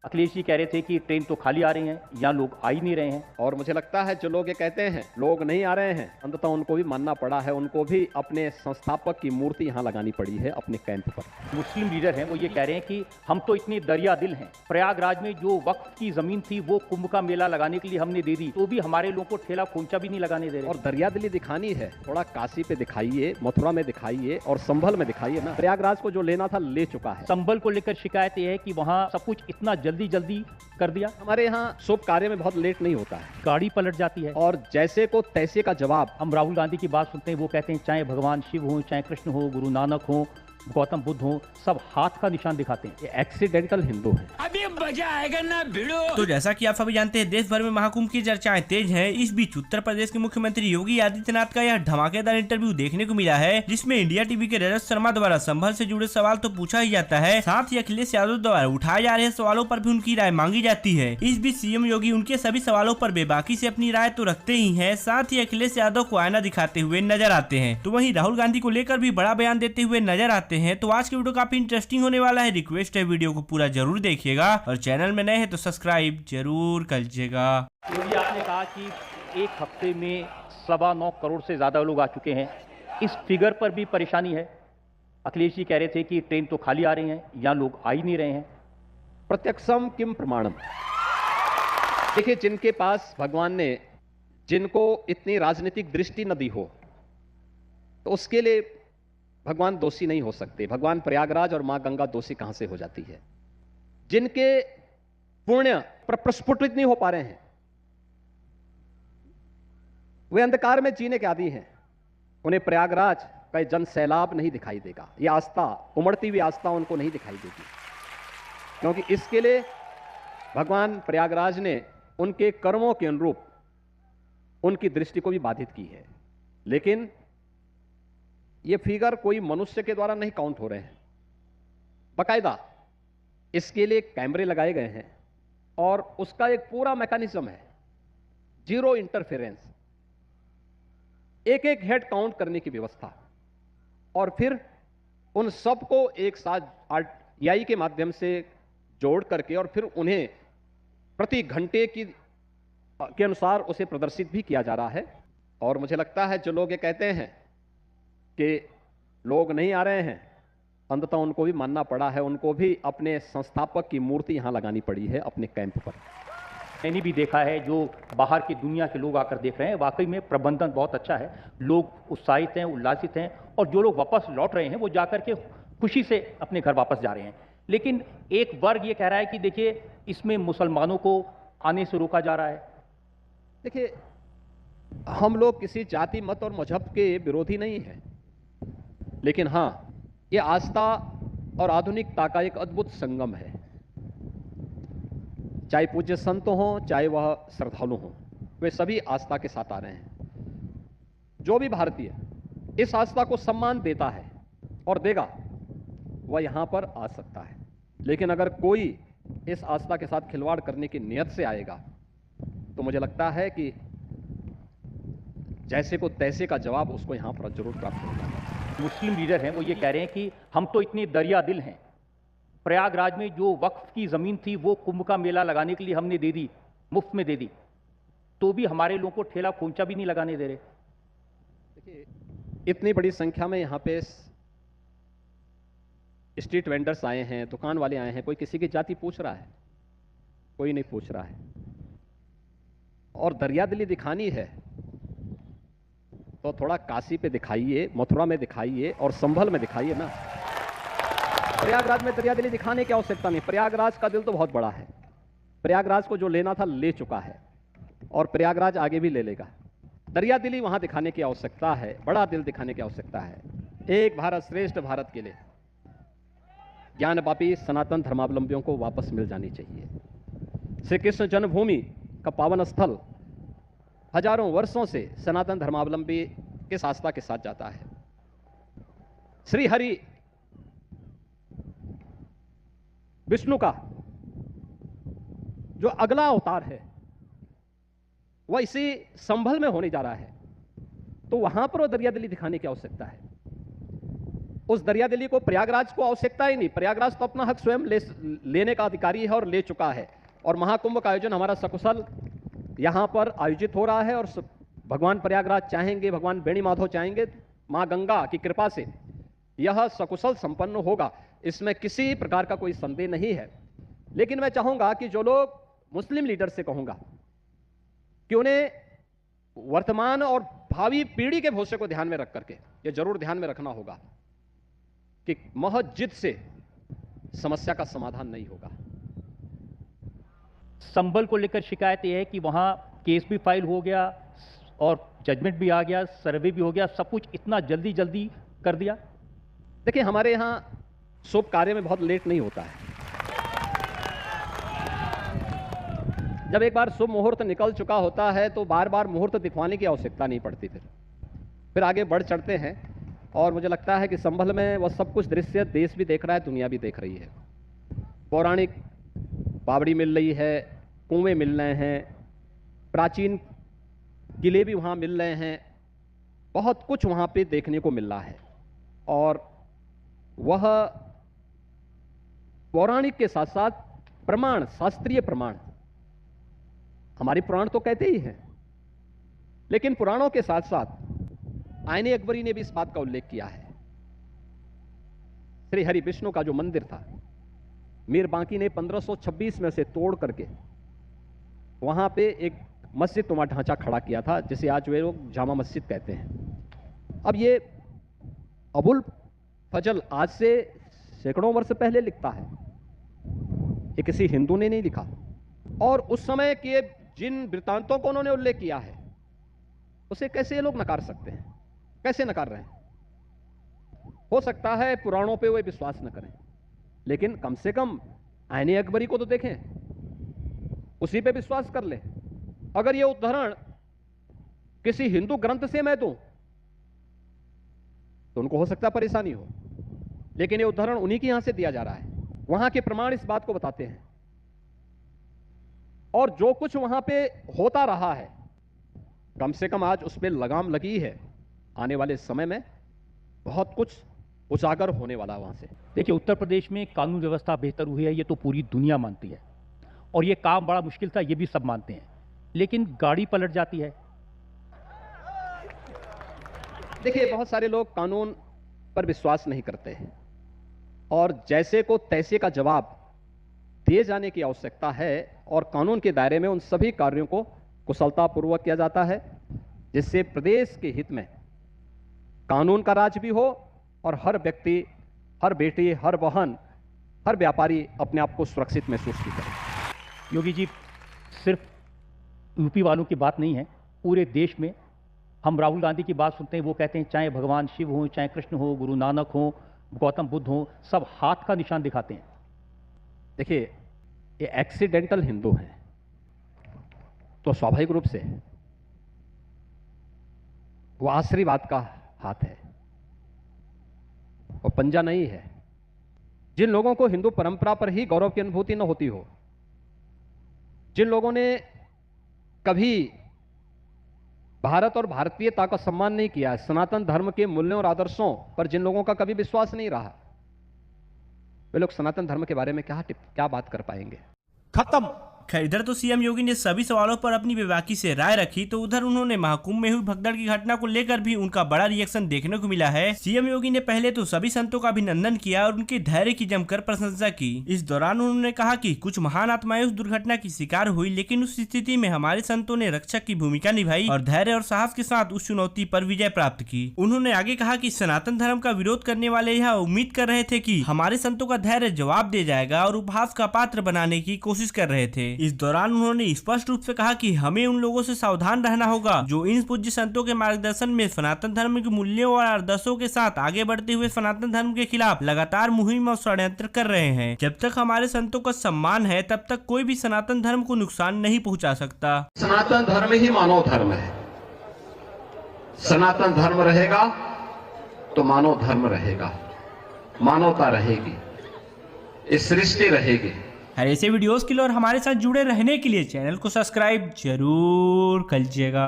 अखिलेश जी कह रहे थे कि ट्रेन तो खाली आ रही हैं, यहाँ लोग आ ही नहीं रहे हैं। और मुझे लगता है जो लोग ये कहते हैं लोग नहीं आ रहे हैं, अंततः उनको भी मानना पड़ा है, उनको भी अपने संस्थापक की मूर्ति यहाँ लगानी पड़ी है अपने कैंप पर। मुस्लिम लीडर हैं, वो ये कह रहे हैं कि हम तो इतने दरिया दिल हैं, प्रयागराज में जो वक्फ की जमीन थी वो कुंभ का मेला लगाने के लिए हमने दे दी, तो भी हमारे लोगों को ठेला खोंचा भी नहीं लगाने दे रहे। और दरिया दिली दिखानी है, थोड़ा काशी पे दिखाइए, मथुरा में दिखाइए और संभल में दिखाइए ना। प्रयागराज को जो लेना था ले चुका है। संभल को लेकर शिकायत यह है कि वहाँ सब कुछ इतना जल्दी जल्दी कर दिया। हमारे यहाँ शुभ कार्य में बहुत लेट नहीं होता है, गाड़ी पलट जाती है और जैसे को तैसे का जवाब। हम राहुल गांधी की बात सुनते हैं, वो कहते हैं चाहे भगवान शिव हो, चाहे कृष्ण हो, गुरु नानक हो, गौतम बुद्ध हो, सब हाथ का निशान दिखाते हैं। ये एक्सीडेंटल हिंदू है। अभी मजा आएगा ना भिड़ो। तो जैसा कि आप सभी जानते हैं, देश भर में महाकुंभ की चर्चाएं तेज हैं। इस बीच उत्तर प्रदेश के मुख्यमंत्री योगी आदित्यनाथ का यह धमाकेदार इंटरव्यू देखने को मिला है, जिसमें इंडिया टीवी के रजत शर्मा द्वारा संभल से जुड़े सवाल तो पूछा ही जाता है, साथ ही अखिलेश यादव द्वारा उठाए जा रहे सवालों पर भी उनकी राय मांगी जाती है। इस बीच सीएम योगी उनके सभी सवालों पर बेबाकी से अपनी राय तो रखते ही है, साथ ही अखिलेश यादव को आईना दिखाते हुए नजर आते हैं। तो वहीं राहुल गांधी को लेकर भी बड़ा बयान देते हुए नजर आते हैं। तो आज की वीडियो काफी इंटरेस्टिंग होने वाला है। रिक्वेस्ट है वीडियो को पूरा जरूर देखिएगा, और चैनल में नए हैं तो सब्सक्राइब जरूर कीजिएगा। योगी आपने कहा कि एक हफ्ते में 9.25 करोड़ से ज्यादा लोग आ चुके हैं, इस फिगर पर भी परेशानी है। अखिलेश जी कह रहे थे कि ट्रेन तो खाली आ रही हैं, यहाँ लोग आ ही नहीं रहे हैं। प्रत्यक्षम किम प्रमाणम। देखिए, जिनके पास भगवान ने, जिनको इतनी राजनीतिक दृष्टि न दी हो, तो उसके लिए भगवान दोषी नहीं हो सकते। भगवान प्रयागराज और मां गंगा दोषी कहां से हो जाती है? जिनके पुण्य प्रस्फुटित नहीं हो पा रहे हैं, वे अंधकार में जीने के आदी हैं, उन्हें प्रयागराज का जन सैलाब नहीं दिखाई देगा। यह आस्था, उमड़ती हुई आस्था उनको नहीं दिखाई देगी, क्योंकि इसके लिए भगवान प्रयागराज ने उनके कर्मों के अनुरूप उनकी दृष्टि को भी बाधित की है। लेकिन ये फिगर कोई मनुष्य के द्वारा नहीं काउंट हो रहे हैं, बाकायदा इसके लिए कैमरे लगाए गए हैं और उसका एक पूरा मैकेनिज्म है, जीरो इंटरफेरेंस, एक एक हेड काउंट करने की व्यवस्था, और फिर उन सबको एक साथ आरटीआई के माध्यम से जोड़ करके और फिर उन्हें प्रति घंटे के अनुसार उसे प्रदर्शित भी किया जा रहा है। और मुझे लगता है जो लोग ये कहते हैं कि लोग नहीं आ रहे हैं, अंततः उनको भी मानना पड़ा है, उनको भी अपने संस्थापक की मूर्ति यहां लगानी पड़ी है अपने कैंप पर। मैंने भी देखा है, जो बाहर की दुनिया के लोग आकर देख रहे हैं, वाकई में प्रबंधन बहुत अच्छा है, लोग उत्साहित हैं, उल्लासित हैं, और जो लोग वापस लौट रहे हैं वो जाकर के खुशी से अपने घर वापस जा रहे हैं। लेकिन एक वर्ग ये कह रहा है कि देखिए, इसमें मुसलमानों को आने से रोका जा रहा है। देखिए, हम लोग किसी जाति, मत और मजहब के विरोधी नहीं हैं, लेकिन हां, यह आस्था और आधुनिकता का एक अद्भुत संगम है। चाहे पूज्य संत हों, चाहे वह श्रद्धालु हों, वे सभी आस्था के साथ आ रहे हैं। जो भी भारतीय इस आस्था को सम्मान देता है और देगा, वह यहां पर आ सकता है। लेकिन अगर कोई इस आस्था के साथ खिलवाड़ करने की नियत से आएगा, तो मुझे लगता है कि जैसे को तैसे का जवाब उसको यहां पर जरूर प्राप्त होगा। मुस्लिम लीडर हैं, वो ये कह रहे हैं कि हम तो इतने दरिया दिल हैं, प्रयागराज में जो वक्फ की जमीन थी वो कुंभ का मेला लगाने के लिए हमने दे दी, मुफ्त में दे दी, तो भी हमारे लोगों को ठेला खोंचा भी नहीं लगाने दे रहे। देखिए, इतनी बड़ी संख्या में यहाँ पे स्ट्रीट वेंडर्स आए हैं, दुकान वाले आए हैं, कोई किसी की जाति पूछ रहा है? कोई नहीं पूछ रहा है। और दरिया दिली दिखानी है तो थोड़ा काशी पे दिखाइए, मथुरा में दिखाइए और संभल में दिखाइए ना। प्रयागराज में दरिया दिली दिखाने की आवश्यकता नहीं। प्रयागराज का दिल तो बहुत बड़ा है, प्रयागराज को जो लेना था ले चुका है, और प्रयागराज आगे भी ले लेगा। दरिया दिली वहां दिखाने की आवश्यकता है, बड़ा दिल दिखाने की आवश्यकता है। एक भारत श्रेष्ठ भारत के लिए ज्ञान पापी सनातन धर्मावलंबियों को वापस मिल जानी चाहिए। श्री कृष्ण जन्मभूमि का पावन स्थल हजारों वर्षों से सनातन धर्मावलंबी किस आस्था के साथ जाता है। श्री हरि विष्णु का जो अगला अवतार है वह इसी संभल में होने जा रहा है, तो वहां पर वो दरिया दिली दिखाने की आवश्यकता है। उस दरियादिली को प्रयागराज को आवश्यकता ही नहीं। प्रयागराज तो अपना हक स्वयं लेने का अधिकारी है और ले चुका है। और महाकुंभ का आयोजन हमारा सकुशल यहाँ पर आयोजित हो रहा है और भगवान प्रयागराज चाहेंगे, भगवान बेणी माधव चाहेंगे, माँ गंगा की कृपा से यह सकुशल संपन्न होगा, इसमें किसी प्रकार का कोई संदेह नहीं है। लेकिन मैं चाहूंगा कि जो लोग मुस्लिम लीडर से कहूंगा कि उन्हें वर्तमान और भावी पीढ़ी के भविष्य को ध्यान में रख करके ये जरूर ध्यान में रखना होगा कि महज जिद से समस्या का समाधान नहीं होगा। संभल को लेकर शिकायत यह है कि वहां केस भी फाइल हो गया और जजमेंट भी आ गया, सर्वे भी हो गया, सब कुछ इतना जल्दी जल्दी कर दिया। देखिए, हमारे यहां शुभ कार्य में बहुत लेट नहीं होता है। जब एक बार शुभ मुहूर्त निकल चुका होता है तो बार बार मुहूर्त दिखवाने की आवश्यकता नहीं पड़ती। फिर आगे बढ़ चढ़ते हैं और मुझे लगता है कि संभल में वह सब कुछ दृश्य देश भी देख रहा है, दुनिया भी देख रही है। पौराणिक बावड़ी मिल रही है, कुएं मिल रहे हैं, प्राचीन किले भी वहाँ मिल रहे हैं, बहुत कुछ वहाँ पे देखने को मिल रहा है। और वह पौराणिक के साथ साथ प्रमाण, शास्त्रीय प्रमाण, हमारे पुराण तो कहते ही हैं, लेकिन पुराणों के साथ साथ आईने अकबरी ने भी इस बात का उल्लेख किया है। श्री हरि विष्णु का जो मंदिर था, मीर बांकी ने 1526 में से तोड़ करके वहां पे एक मस्जिद नुमा ढांचा खड़ा किया था, जिसे आज वे लोग जामा मस्जिद कहते हैं। अब ये अबुल फजल आज से सैकड़ों वर्ष पहले लिखता है, ये किसी हिंदू ने नहीं लिखा। और उस समय के जिन वृत्तांतों को उन्होंने उल्लेख किया है, उसे कैसे ये लोग नकार सकते हैं? कैसे नकार रहे हैं? हो सकता है पुराणों पे वे विश्वास न करें, लेकिन कम से कम आईने अकबरी को तो देखें, उसी पे विश्वास कर लें। अगर ये उदाहरण किसी हिंदू ग्रंथ से मैं दूं तो उनको हो सकता है परेशानी हो, लेकिन ये उदाहरण उन्हीं के यहां से दिया जा रहा है। वहां के प्रमाण इस बात को बताते हैं। और जो कुछ वहां पे होता रहा है, कम से कम आज उस पर लगाम लगी है। आने वाले समय में बहुत कुछ उजागर होने वाला है वहां से। देखिए, उत्तर प्रदेश में कानून व्यवस्था बेहतर हुई है, ये तो पूरी दुनिया मानती है, और ये काम बड़ा मुश्किल था, ये भी सब मानते हैं, लेकिन गाड़ी पलट जाती है। देखिए, बहुत सारे लोग कानून पर विश्वास नहीं करते हैं और जैसे को तैसे का जवाब दिए जाने की आवश्यकता है, और कानून के दायरे में उन सभी कार्यों को कुशलतापूर्वक किया जाता है, जिससे प्रदेश के हित में कानून का राज भी हो और हर व्यक्ति, हर बेटी, हर बहन, हर व्यापारी अपने आप को सुरक्षित महसूस भी करे। योगी जी, सिर्फ यूपी वालों की बात नहीं है, पूरे देश में हम राहुल गांधी की बात सुनते हैं, वो कहते हैं चाहे भगवान शिव हो, चाहे कृष्ण हो, गुरु नानक हो, गौतम बुद्ध हो, सब हाथ का निशान दिखाते हैं। देखिए, ये एक्सीडेंटल हिंदू हैं तो स्वाभाविक रूप से वो आशीर्वाद का हाथ है और पंजा नहीं है। जिन लोगों को हिंदू परंपरा पर ही गौरव की अनुभूति न होती हो, जिन लोगों ने कभी भारत और भारतीयता का सम्मान नहीं किया, सनातन धर्म के मूल्यों और आदर्शों पर जिन लोगों का कभी विश्वास नहीं रहा, वे लोग सनातन धर्म के बारे में क्या बात कर पाएंगे? खत्म। खैर, इधर तो सीएम योगी ने सभी सवालों पर अपनी बेबाकी से राय रखी, तो उधर उन्होंने महाकुंभ में हुई भगदड़ की घटना को लेकर भी उनका बड़ा रिएक्शन देखने को मिला है। सीएम योगी ने पहले तो सभी संतों का अभिनंदन किया और उनके धैर्य की जमकर प्रशंसा की। इस दौरान उन्होंने कहा कि कुछ महान आत्माएं उस दुर्घटना की शिकार हुई, लेकिन उस स्थिति में हमारे संतों ने रक्षक की भूमिका निभाई और धैर्य और साहस के साथ उस चुनौती पर विजय प्राप्त की। उन्होंने आगे कहा कि सनातन धर्म का विरोध करने वाले यह उम्मीद कर रहे थे कि हमारे संतों का धैर्य जवाब दे जाएगा और उपहास का पात्र बनाने की कोशिश कर रहे थे। इस दौरान उन्होंने स्पष्ट रूप से कहा कि हमें उन लोगों से सावधान रहना होगा जो इन पूज्य संतों के मार्गदर्शन में सनातन धर्म के मूल्यों और आदर्शों के साथ आगे बढ़ते हुए सनातन धर्म के खिलाफ लगातार मुहिम और षड्यंत्र कर रहे हैं। जब तक हमारे संतों का सम्मान है, तब तक कोई भी सनातन धर्म को नुकसान नहीं पहुंचा सकता। सनातन धर्म ही मानव धर्म है। सनातन धर्म रहेगा तो मानव धर्म रहेगा, मानवता रहेगी, इस सृष्टि रहेगी। ऐसे वीडियोस के लिए और हमारे साथ जुड़े रहने के लिए चैनल को सब्सक्राइब जरूर कीजिएगा।